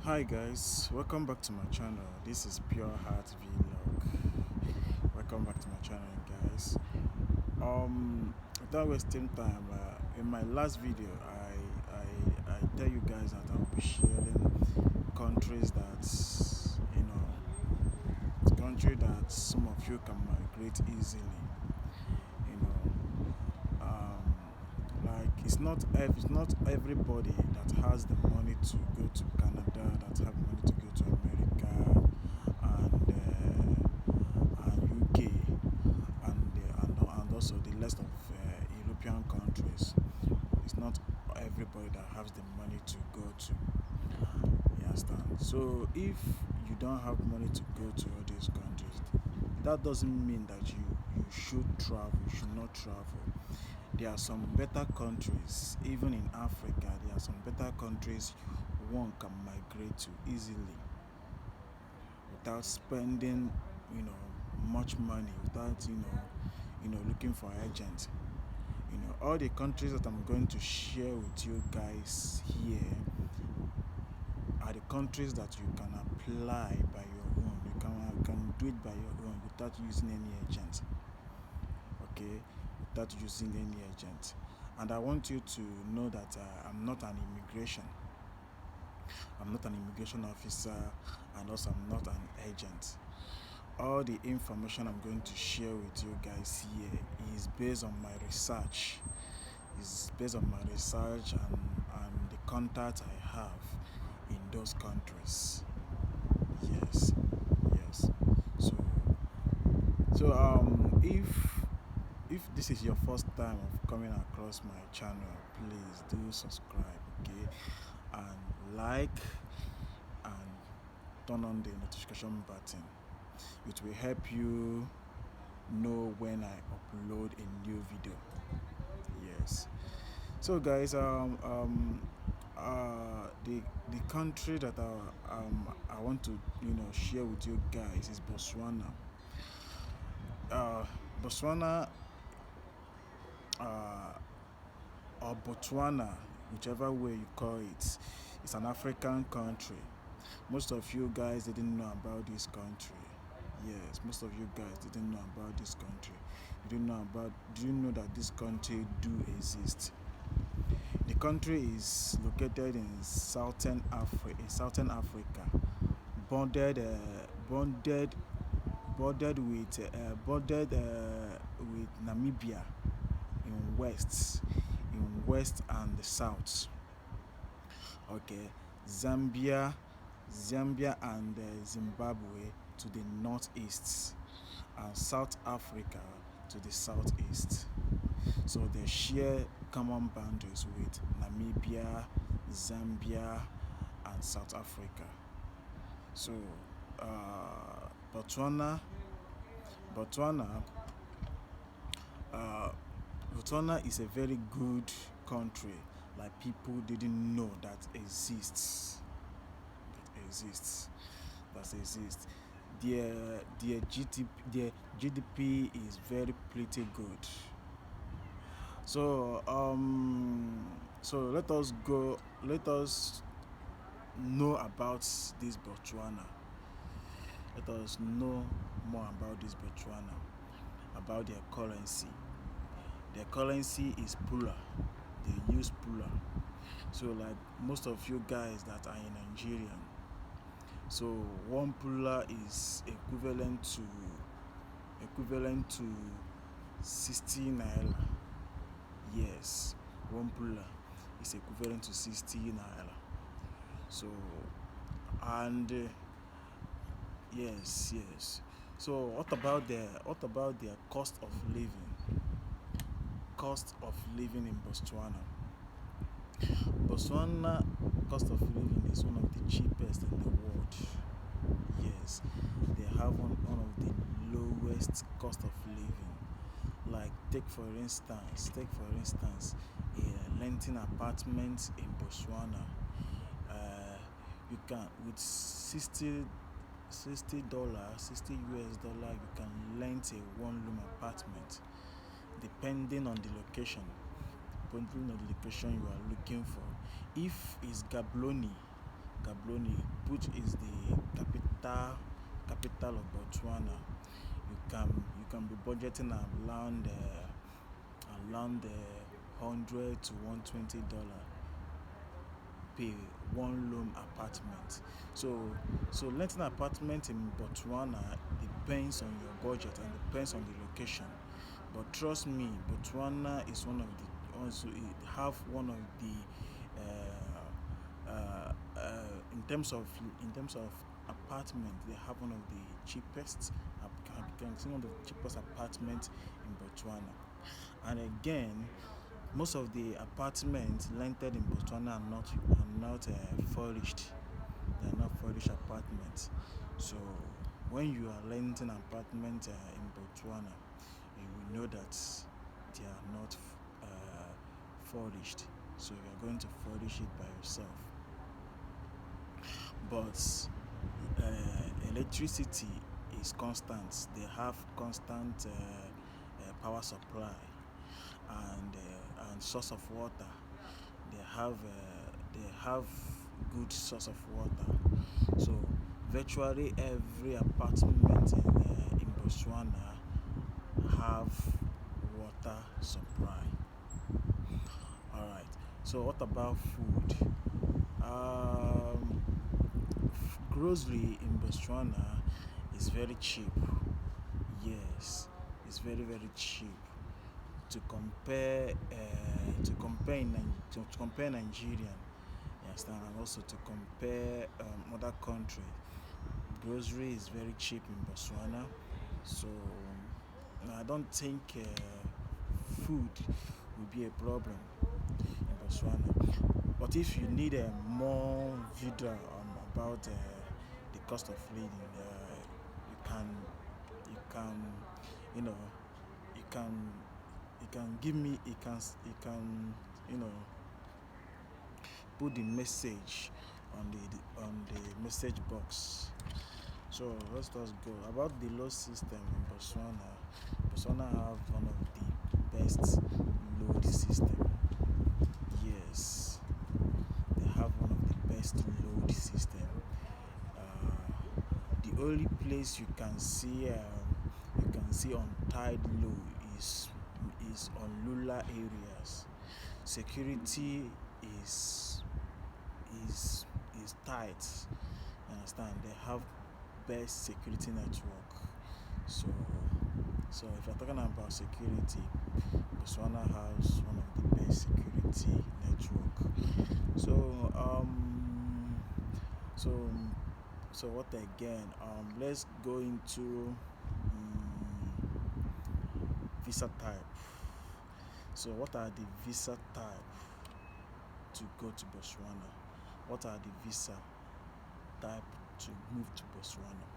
Hi guys, welcome back to my channel. This is Pure Heart Vlog. Welcome back to my channel, guys. Without wasting time, in my last video, I tell you guys that I'll be sharing countries that country that some of you can migrate easily. You know, like it's not everybody that has the money to go to Canada, that have money to go to America and UK and also the rest of European countries. It's not everybody that has the money to go to. You understand? So if you don't have money to go to all these countries, that doesn't mean that you should travel, you should not travel. There are some better countries, even in Africa, there are some better countries one can migrate to easily without spending, much money, without, looking for agents. All the countries that I'm going to share with you guys here are the countries that you can apply by your own. You can do it by your own without using any agent. Okay, without using any agent. And I want you to know that I'm not an immigration officer, and also I'm not an agent. All the information I'm going to share with you guys here is based on my research. Is based on my research and the contacts I have in those countries. Yes, yes. So if this is your first time of coming across my channel, please do subscribe, okay, and like and turn on the notification button. It will help you know when I upload a new video. Yes. So guys, the country that I want to share with you guys is Botswana. Botswana uh, or Botswana, whichever way you call it, is an African country. Most of you guys didn't know about this country. Yes, most of you guys didn't know about this country. Do you know that this country do exist? The country is located in Southern Africa, bonded, bonded, with Namibia in west and the south. Okay, Zambia and Zimbabwe to the northeast, and South Africa to the southeast. So they share common boundaries with Namibia, Zambia, and South Africa. So Botswana, Botswana, uh, Botswana is a very good country. Like people didn't know that exists. That exists. That exists. Their GDP is very pretty good. So let us go. Let us know about this Botswana. Let us know more about this Botswana, about their currency. Their currency is Pula. They use Pula. So like most of you guys that are in Nigeria, so one Pula is equivalent to 60 naira. Yes, one Pula is equivalent to 60 naira. So and yes. So what about their cost of living? Cost of living in Botswana. Botswana cost of living is one of the cheapest in the world. Yes, they have one of the lowest cost of living. Like take for instance, a renting apartment in Botswana. You can with $60, $60 you can rent a one-room apartment, depending on the location you are looking for. If it's Gabloni, Gaborone, which is the capital of Botswana. You can be budgeting around 100 to $120 pay one room apartment. So renting an apartment in Botswana depends on your budget and depends on the location. But trust me, Botswana is one of the also it have one of the in terms of apartment, they have one of the cheapest can see one of the cheapest apartments in Botswana. And again, most of the apartments rented in Botswana are not furnished. They are not furnished apartments. So when you are renting an apartment in Botswana, you will know that they are not furnished. So you are going to furnish it by yourself. But electricity is constant. They have constant power supply and source of water. They have good source of water. So virtually every apartment in Botswana have water supply. All right. So what about food? Um, Grocery in Botswana is very cheap. Yes, it's very cheap to compare Nigeria. You understand, and also to compare other countries. Grocery is very cheap in Botswana, so I don't think food will be a problem in Botswana. But if you need more video about the cost of living, you can, you know, you can, you can give me, you can, you know, put the message on the message box. So let's just go about the load system in Botswana. Botswana have one of the best load system. Yes, they have one of the best load system. The only place you can see untied load is on rural areas. Security is is is tight. You understand? They have best security network. So if you're talking about security, Botswana has one of the best security network. So so so what again? Let's go into visa type. So what are the visa type to go to Botswana? What are the visa type to move to Botswana?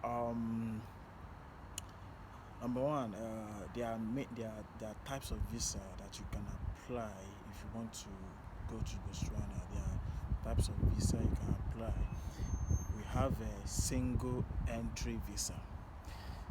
Um, Number one, there are types of visa that you can apply if you want to go to Botswana. There are types of visa you can apply. We have a single entry visa.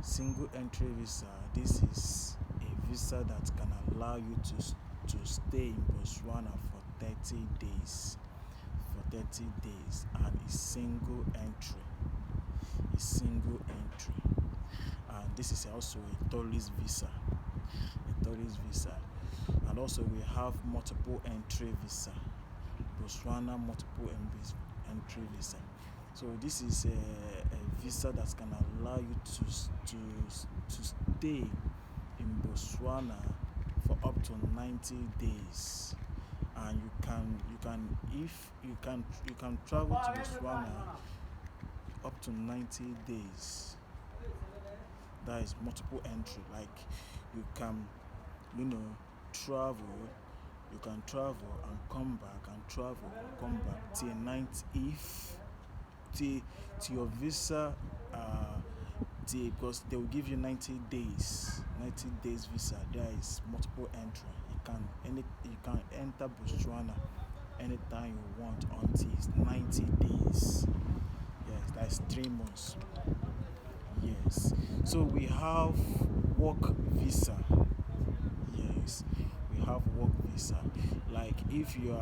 Single entry visa. This is a visa that can allow you to stay in Botswana for 30 days. For 30 days, and it's single entry. It's single entry. And this is also a tourist visa. A tourist visa. And also we have multiple entry visa. Botswana multiple entry visa. So this is a visa that can allow you to stay in Botswana for up to 90 days. And you can travel to Botswana up to 90 days. That is multiple entry. Like you can, you know, travel. You can travel and come back and travel and come back till 90 if till your visa because they will give you 90 days. 90 days visa. There is multiple entry. You can enter Botswana anytime you want until it's 90 days. Yes, that's 3 months. Yes. So we have work visa. Yes. We have work visa. Like if you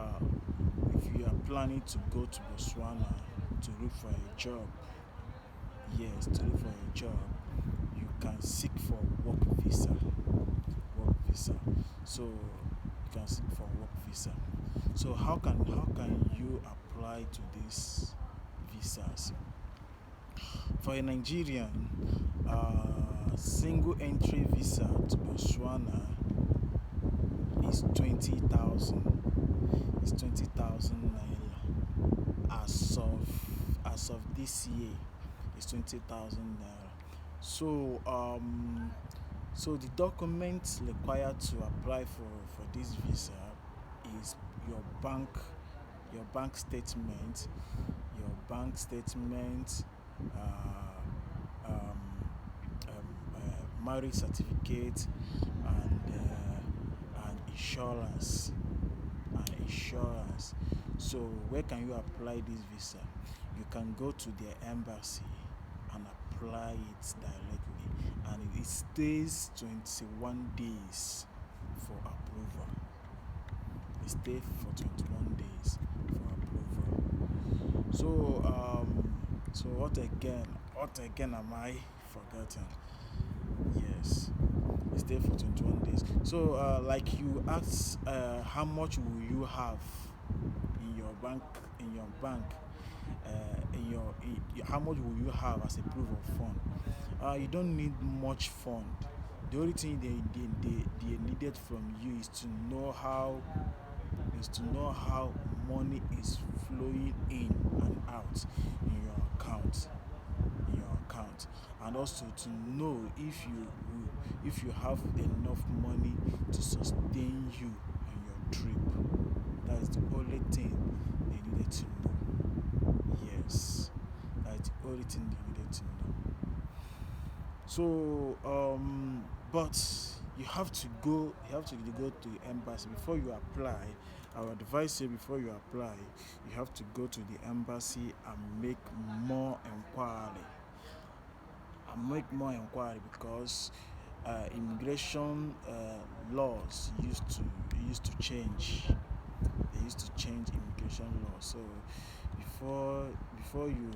if you are planning to go to Botswana to look for a job, yes, to look for a job, you can seek for work visa. Work visa. So you can seek for work visa. So how can you apply to these visas? For a Nigerian, single entry visa to Botswana is 20,000. It's 20,000 naira. As of this year, it's 20,000 naira. So so the documents required to apply for this visa is your bank your bank statement, your bank statement, um, marriage certificate, and insurance. So where can you apply this visa? You can go to their embassy and apply it directly, and it stays 21 days for approval. It stays for 21 days for approval. So what again am I forgetting? Yes, it stays for 21 days. So like you asked, how much will you have in your bank in your bank how much will you have as a proof of fund? You don't need much fund. The only thing they needed from you is to know how money is flowing in and out in your account, and also to know if you have enough money to sustain you on your trip. That is the only thing they needed to know. Yes, that is the only thing they needed to know. So, but you have to go to the embassy before you apply. I would advise you, before you apply, you have to go to the embassy and more inquiry make more inquiry, because immigration laws used to change. They used to change immigration laws. So before before you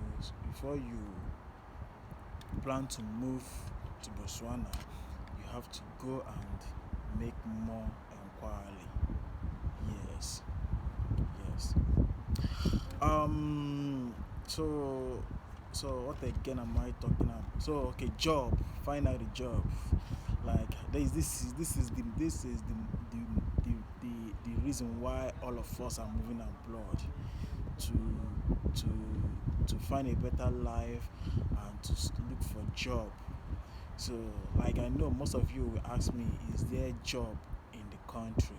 plan to move to Botswana, you have to go and make more inquiry. Yes, yes. Um. So what again am I talking about? So okay, job. Find out a job. Like the the, the the reason why all of us are moving abroad, to to to find a better life and to look for job. So, like, I know most of you will ask me, is there job in the country?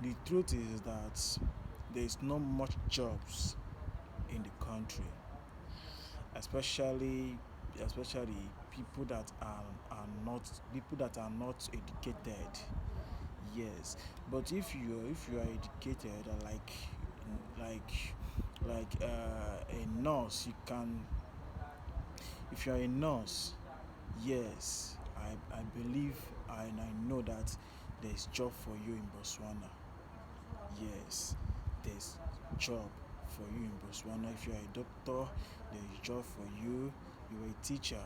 The truth is that there is not much jobs in the country, especially especially people that are not educated. Yes, but if you are educated, like a nurse, you can. If you are a nurse, yes, I believe, and I know that there is job for you in Botswana. Yes, there's job for you in Botswana. If you are a doctor, there is job for you. You are a teacher,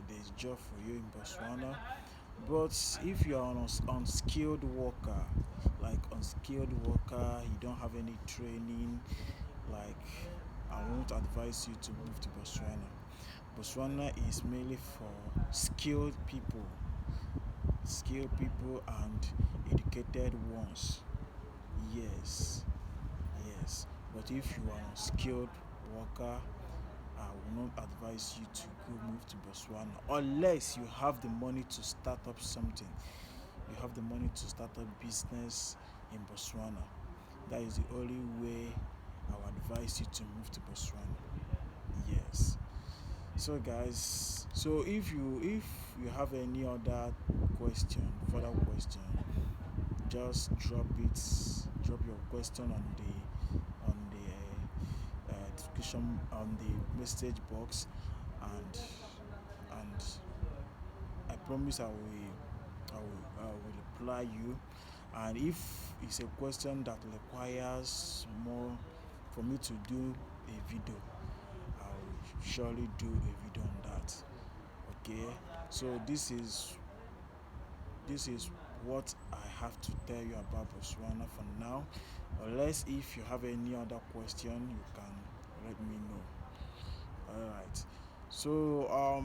there is job for you in Botswana. But if you are an unskilled worker, you don't have any training, like, I won't advise you to move to Botswana. Botswana is mainly for skilled people and educated ones. Yes, yes. But if you are a skilled worker, I will not advise you to go move to Botswana unless you have the money to start up something. You have the money to start up business in Botswana. That is the only way I will advise you to move to Botswana. Yes. So guys, so if you have any other further question, just drop your question on the description, on the message box, and and I promise I will reply you. And if it's a question that requires more for me to do a video, I'll surely do a video on that. Okay, so this is what I have to tell you about Botswana for now. Unless if you have any other question, you can let me know. All right. So all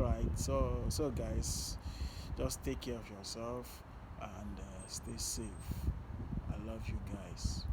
right. So guys, just take care of yourself and stay safe. I love you guys.